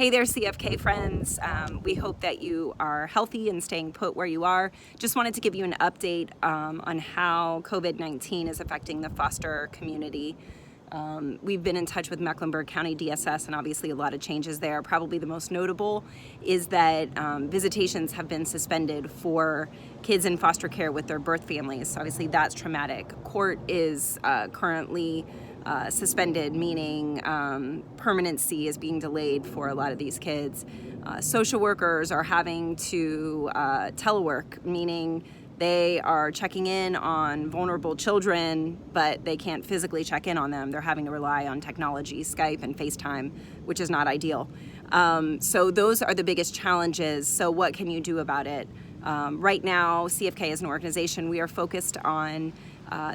Hey there, CFK friends. We hope that you are healthy and staying put where you are. Just wanted to give you an update on how COVID-19 is affecting the foster community. We've been in touch with Mecklenburg County DSS, and obviously a lot of changes there. Probably the most notable is that visitations have been suspended for kids in foster care with their birth families. So obviously that's traumatic. Court is currently suspended, meaning permanency is being delayed for a lot of these kids. Social workers are having to telework, meaning they are checking in on vulnerable children, but they can't physically check in on them. They're having to rely on technology, Skype and FaceTime, which is not ideal. So those are the biggest challenges. So what can you do about it? Right now, CFK as an organization, we are focused on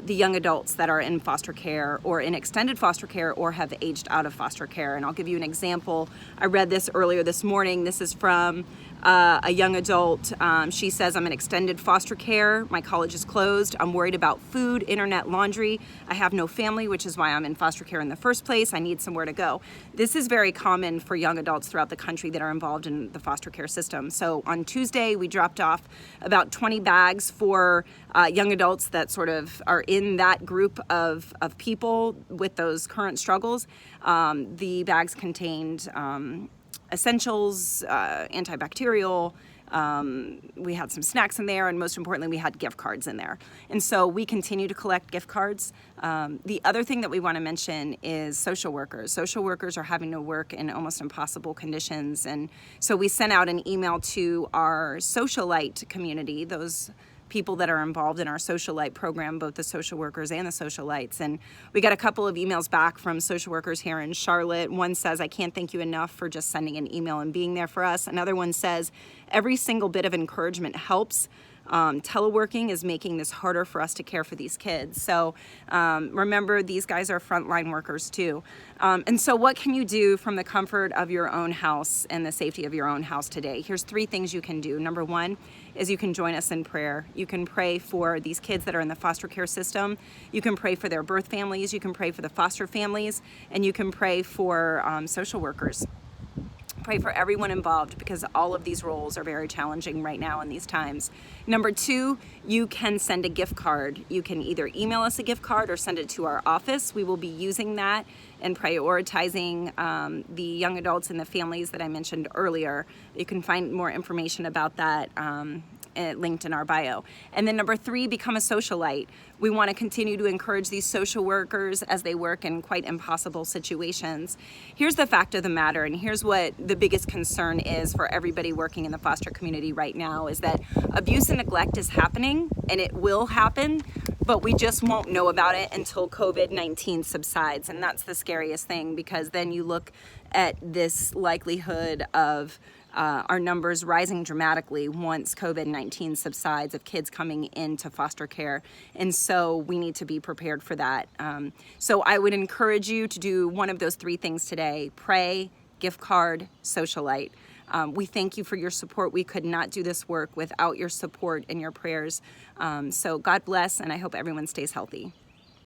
the young adults that are in foster care or in extended foster care or have aged out of foster care. And I'll give you an example. I read this earlier this morning. This is from a young adult. She says, I'm in extended foster care. My college is closed. I'm worried about food, internet, laundry. I have no family, which is why I'm in foster care in the first place. I need somewhere to go. This is very common for young adults throughout the country that are involved in the foster care system. So on Tuesday, we dropped off about 20 bags for young adults that sort of are in that group of people with those current struggles. The bags contained essentials, antibacterial, we had some snacks in there, and most importantly, we had gift cards in there. And so we continue to collect gift cards. The other thing that we want to mention is social workers. Social workers are having to work in almost impossible conditions. And so we sent out an email to our socialite community, those people that are involved in our socialite program, both the social workers and the socialites. And we got a couple of emails back from social workers here in Charlotte. One says, I can't thank you enough for just sending an email and being there for us. Another one says, every single bit of encouragement helps. Teleworking is making this harder for us to care for these kids. So remember, these guys are frontline workers too. And so what can you do from the comfort of your own house and the safety of your own house today? Here's 3 things you can do. Number 1 is you can join us in prayer. You can pray for these kids that are in the foster care system. You can pray for their birth families. You can pray for the foster families, and you can pray for social workers. Pray for everyone involved, because all of these roles are very challenging right now in these times. Number 2, you can send a gift card. You can either email us a gift card or send it to our office. We will be using that and prioritizing the young adults and the families that I mentioned earlier. You can find more information about that linked in our bio. And then number 3, become a socialite. We want to continue to encourage these social workers as they work in quite impossible situations. Here's the fact of the matter, and here's what the biggest concern is for everybody working in the foster community right now, is that abuse and neglect is happening, and it will happen, but we just won't know about it until COVID-19 subsides. And that's the scariest thing, because then you look at this likelihood of our numbers rising dramatically once COVID-19 subsides, of kids coming into foster care. And so we need to be prepared for that. So I would encourage you to do one of those 3 things today: pray, gift card, socialite. We thank you for your support. We could not do this work without your support and your prayers. So God bless, and I hope everyone stays healthy.